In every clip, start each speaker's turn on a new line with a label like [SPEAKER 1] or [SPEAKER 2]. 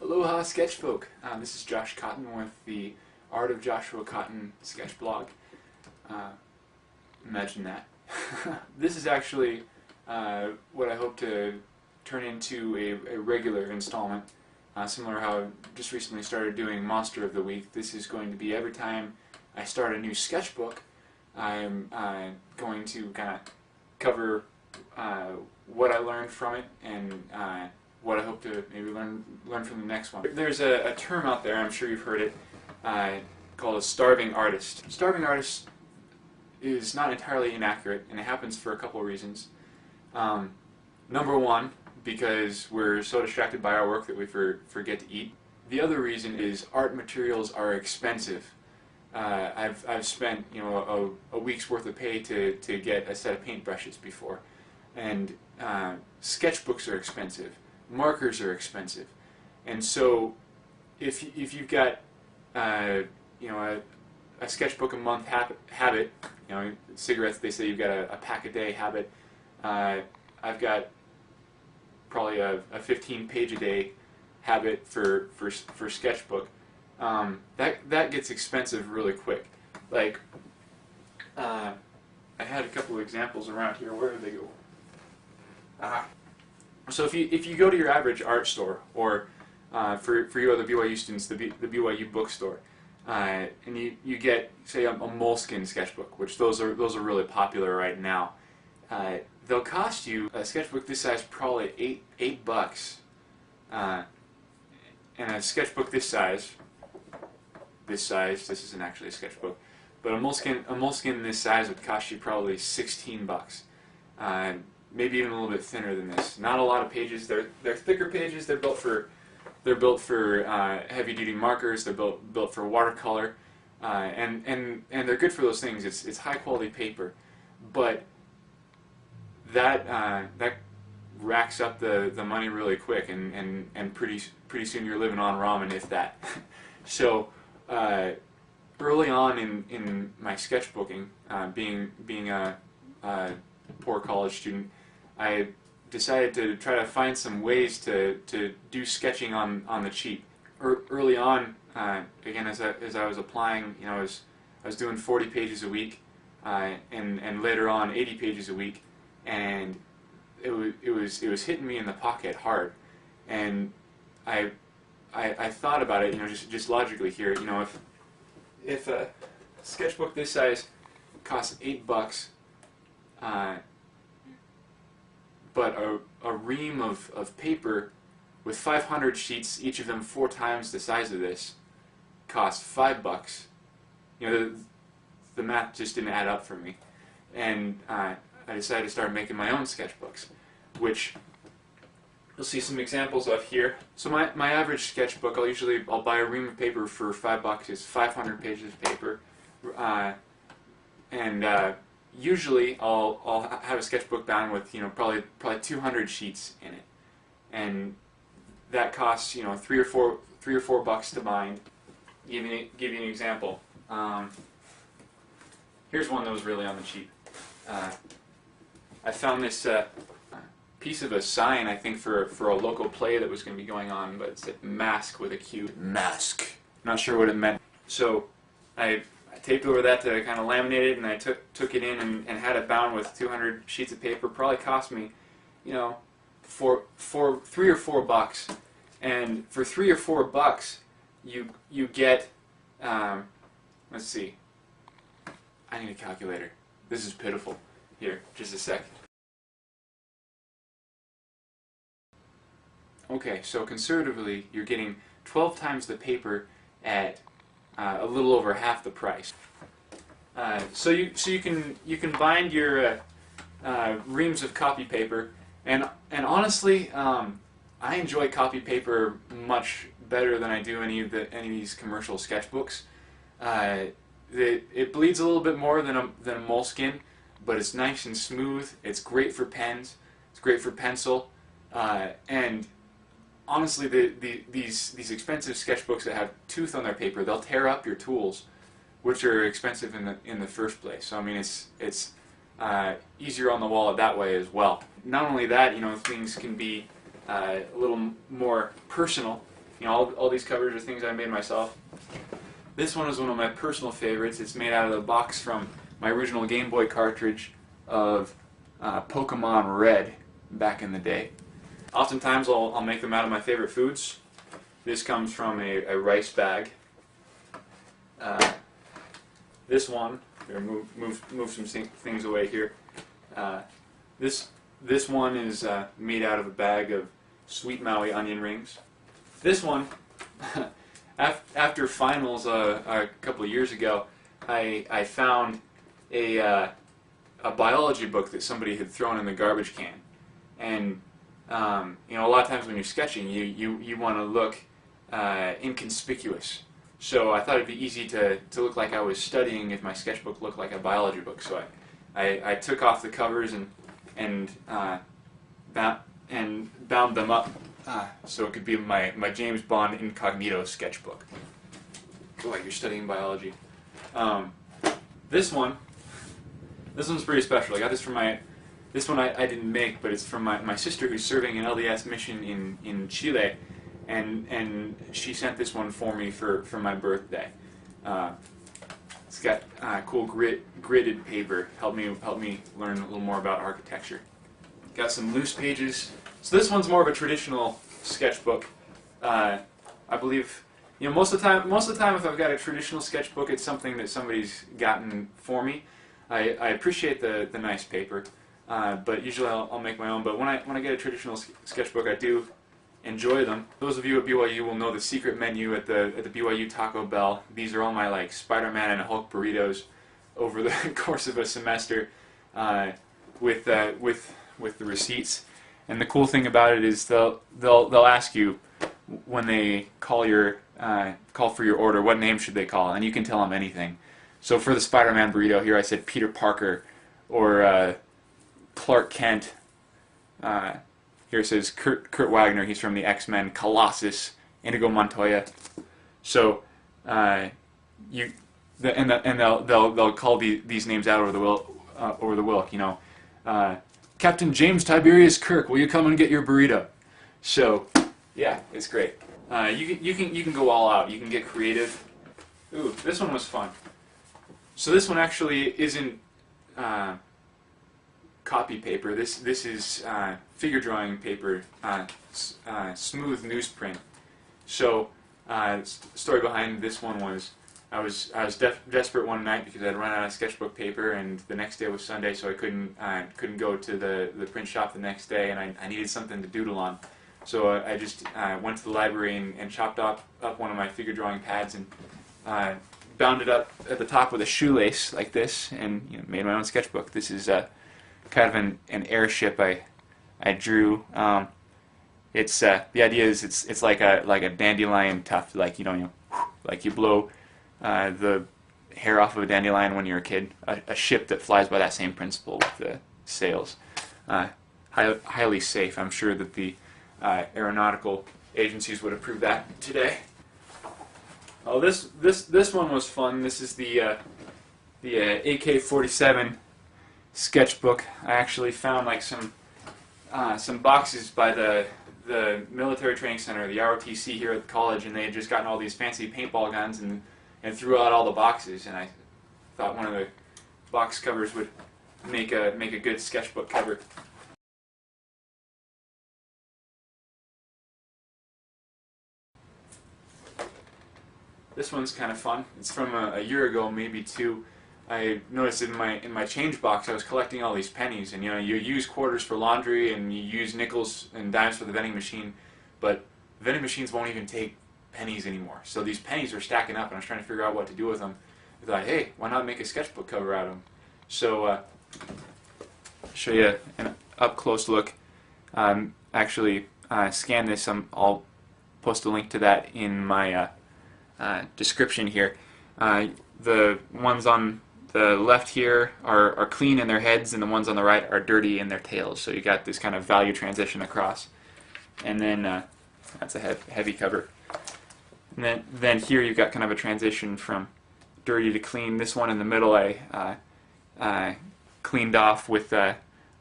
[SPEAKER 1] Aloha sketchbook. This is Josh Cotton with the Art of Joshua Cotton sketch blog. Imagine that. This is actually what I hope to turn into a regular installment, similar to how I just recently started doing Monster of the Week. This is going to be every time I start a new sketchbook, I'm going to kind of cover what I learned from it and what I hope to maybe learn from the next one. There's a term out there, I'm sure you've heard it, called a starving artist. Starving artist is not entirely inaccurate, and it happens for a couple of reasons. Number one, because we're so distracted by our work that we forget to eat. The other reason is art materials are expensive. I've spent a week's worth of pay to get a set of paintbrushes before, and sketchbooks are expensive. Markers are expensive, and so if you've got a sketchbook a month habit, cigarettes, they say you've got a pack a day habit. I've got probably a 15-page a day habit for sketchbook. That gets expensive really quick. Like I had a couple of examples around here. Where did they go? So if you go to your average art store, or for you other BYU students, the BYU bookstore, and you get, say, a moleskin sketchbook, which those are really popular right now. They'll cost you, a sketchbook this size, probably $8. And a sketchbook this size, this isn't actually a sketchbook, but a moleskin this size would cost you probably $16. Maybe even a little bit thinner than this. Not a lot of pages. They're thicker pages. They're built for heavy-duty markers. They're built for watercolor, and they're good for those things. It's high-quality paper, but that racks up the money really quick, and pretty soon you're living on ramen, if that. So early on in my sketchbooking, being a poor college student, I decided to try to find some ways to do sketching on the cheap. Early on, again, as I was applying, I was doing 40 pages a week, and later on 80 pages a week, and it was hitting me in the pocket hard, and I thought about it, just logically here, if a sketchbook this size costs $8, but a ream of paper with 500 sheets, each of them 4 times the size of this, costs $5. The math just didn't add up for me, and I decided to start making my own sketchbooks, which you'll see some examples of here. So my average sketchbook, I'll buy a ream of paper for $5. It's 500 pages of paper, and usually I'll have a sketchbook bound with probably 200 sheets in it, and that costs $3 or $4 to bind. Give you an example. Here's one that was really on the cheap. I found this piece of a sign, I think for a local play that was going to be going on, but it said mask with a Q. Mask. Not sure what it meant. So I taped over that to kind of laminate it, and I took it in and had it bound with 200 sheets of paper. Probably cost me, for $3 or $4. And for $3 or $4, you get, let's see. I need a calculator. This is pitiful. Here, just a sec. Okay, so conservatively, you're getting 12 times the paper at a little over half the price. So you can bind your reams of copy paper, and honestly, I enjoy copy paper much better than I do any of these commercial sketchbooks. It bleeds a little bit more than a moleskin, but it's nice and smooth. It's great for pens. It's great for pencil, and honestly, these expensive sketchbooks that have tooth on their paper, they'll tear up your tools, which are expensive in the first place. So I mean, it's easier on the wallet that way as well. Not only that, things can be a little more personal. You know, all these covers are things I made myself. This one is one of my personal favorites. It's made out of the box from my original Game Boy cartridge of Pokemon Red back in the day. Oftentimes I'll make them out of my favorite foods. This comes from a rice bag. This one, here, move some things away here. This one is made out of a bag of sweet Maui onion rings. This one, after finals a couple of years ago, I found a biology book that somebody had thrown in the garbage can, and you know, a lot of times when you're sketching, you want to look inconspicuous. So I thought it'd be easy to look like I was studying if my sketchbook looked like a biology book. So I took off the covers and bound them up so it could be my James Bond incognito sketchbook. Look like you're studying biology. This one's pretty special. I got this from this one I didn't make, but it's from my sister who's serving an LDS mission in Chile, and she sent this one for me for my birthday. It's got cool gridded paper. Help me learn a little more about architecture. Got some loose pages. So this one's more of a traditional sketchbook. I believe, you know, most of the time if I've got a traditional sketchbook, it's something that somebody's gotten for me. I appreciate the nice paper, but usually I'll make my own. But when I get a traditional sketchbook, I do enjoy them. Those of you at BYU will know the secret menu at the BYU Taco Bell. These are all my like Spider-Man and Hulk burritos over the course of a semester, with the receipts. And the cool thing about it is they'll ask you when they call for your order, what name should they call, and you can tell them anything. So for the Spider-Man burrito here, I said Peter Parker, or Clark Kent. Here it says Kurt Wagner. He's from the X-Men. Colossus, Inigo Montoya. So they'll call these names out over the Wilk. You know, Captain James Tiberius Kirk, will you come and get your burrito? So yeah, it's great. You can go all out. You can get creative. Ooh, this one was fun. So this one actually isn't copy paper. This is figure drawing paper, smooth newsprint. So story behind this one was I was desperate one night because I'd run out of sketchbook paper, and the next day was Sunday, so I couldn't go to the print shop the next day, and I needed something to doodle on. So I just went to the library and chopped up one of my figure drawing pads and bound it up at the top with a shoelace like this, and you know, made my own sketchbook. This is kind of an airship I drew. It's the idea is it's like a dandelion tuft, like like you blow the hair off of a dandelion when you're a kid. A ship that flies by that same principle with the sails. Highly safe. I'm sure that the aeronautical agencies would approve that today. Oh, this one was fun. This is the AK-47 sketchbook. I actually found like some boxes by the military training center, the ROTC here at the college, and they had just gotten all these fancy paintball guns and threw out all the boxes. And I thought one of the box covers would make a good sketchbook cover. This one's kind of fun. It's from a year ago, maybe two. I noticed in my change box I was collecting all these pennies, and you know, you use quarters for laundry and you use nickels and dimes for the vending machine, but vending machines won't even take pennies anymore. So these pennies were stacking up, and I was trying to figure out what to do with them. I thought, hey, why not make a sketchbook cover out of them? So I'll show you an up close look. Actually, scan this. I'll post a link to that in my description here. The ones on the left here are clean in their heads, and the ones on the right are dirty in their tails. So you got this kind of value transition across. And then that's a heavy cover. And then here you've got kind of a transition from dirty to clean. This one in the middle I cleaned off with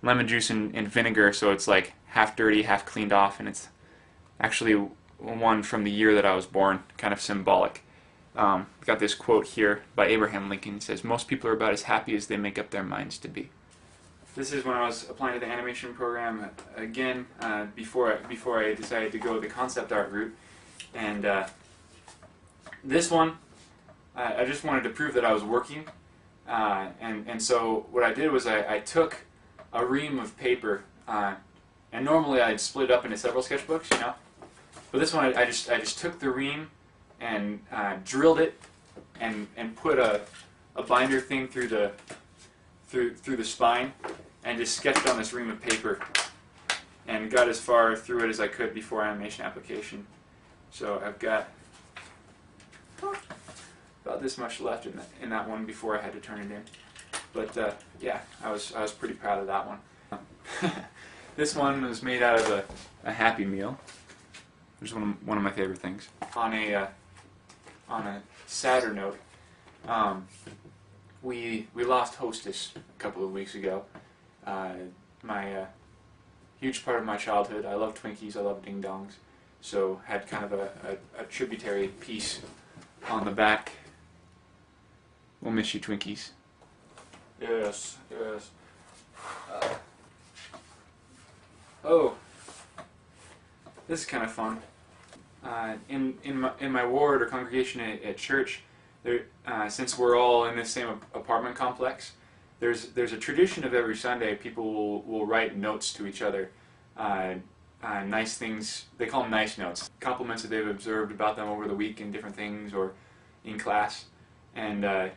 [SPEAKER 1] lemon juice and vinegar, so it's like half dirty, half cleaned off, and it's actually one from the year that I was born, kind of symbolic. Got this quote here by Abraham Lincoln. It says, "Most people are about as happy as they make up their minds to be." This is when I was applying to the animation program again, before I decided to go the concept art route. And this one, I just wanted to prove that I was working. And so what I did was I took a ream of paper, and normally I'd split it up into several sketchbooks, you know. But this one I just took the ream and drilled it and put a binder thing through the spine and just sketched on this ream of paper and got as far through it as I could before animation application. So I've got about this much left in that one before I had to turn it in. But yeah, I was pretty proud of that one. This one was made out of a Happy Meal, which is one of my favorite things. On a sadder note, we lost Hostess a couple of weeks ago. My huge part of my childhood. I love Twinkies. I love Ding Dongs. So had kind of a tributary piece on the back. We'll miss you, Twinkies. Yes, yes. Oh, this is kind of fun. In my ward or congregation at church, there, since we're all in the same apartment complex, there's a tradition of every Sunday people will write notes to each other, nice things. They call them nice notes, compliments that they've observed about them over the week in different things or in class, and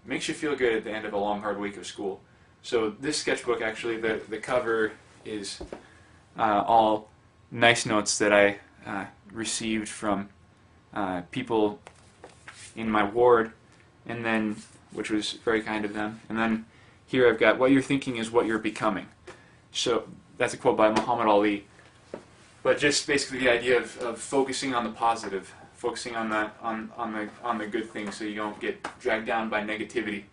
[SPEAKER 1] makes you feel good at the end of a long, hard week of school. So this sketchbook, actually, the cover is all nice notes that I received from people in my ward, and then, which was very kind of them. And then here I've got, "What you're thinking is what you're becoming." So that's a quote by Muhammad Ali. But just basically the idea of focusing on the positive, focusing on the good things, so you don't get dragged down by negativity.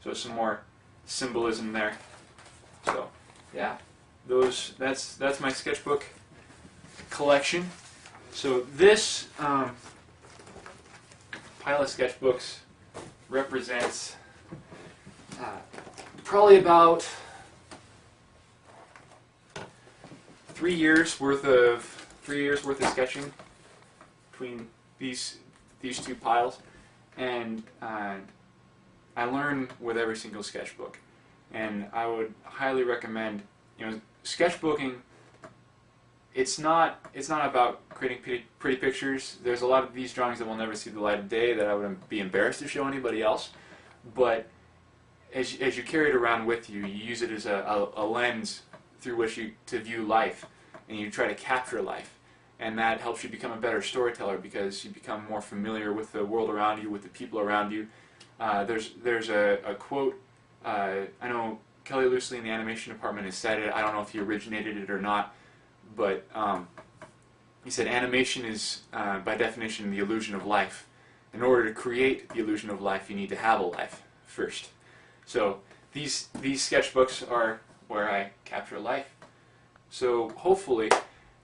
[SPEAKER 1] So some more symbolism there. So yeah, that's my sketchbook collection. So this pile of sketchbooks represents probably about 3 years worth of sketching between these two piles, and I learn with every single sketchbook, and I would highly recommend, sketchbooking. It's not about creating pretty pictures. There's a lot of these drawings that will never see the light of day that I would be embarrassed to show anybody else, but as you carry it around with you, you use it as a lens through which to view life, and you try to capture life, and that helps you become a better storyteller because you become more familiar with the world around you, with the people around you. There's a quote, I know Kelly Loosely in the animation department has said it. I don't know if he originated it or not, but he said animation is, by definition, the illusion of life. In order to create the illusion of life, you need to have a life first. So these sketchbooks are where I capture life. So hopefully,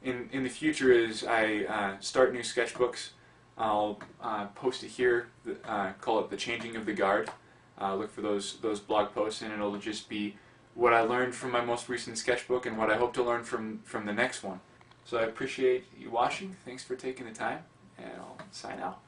[SPEAKER 1] in the future, as I start new sketchbooks, I'll post it here. Call it "The Changing of the Guard." Look for those blog posts, and it'll just be what I learned from my most recent sketchbook and what I hope to learn from the next one. So I appreciate you watching. Thanks for taking the time, and I'll sign out.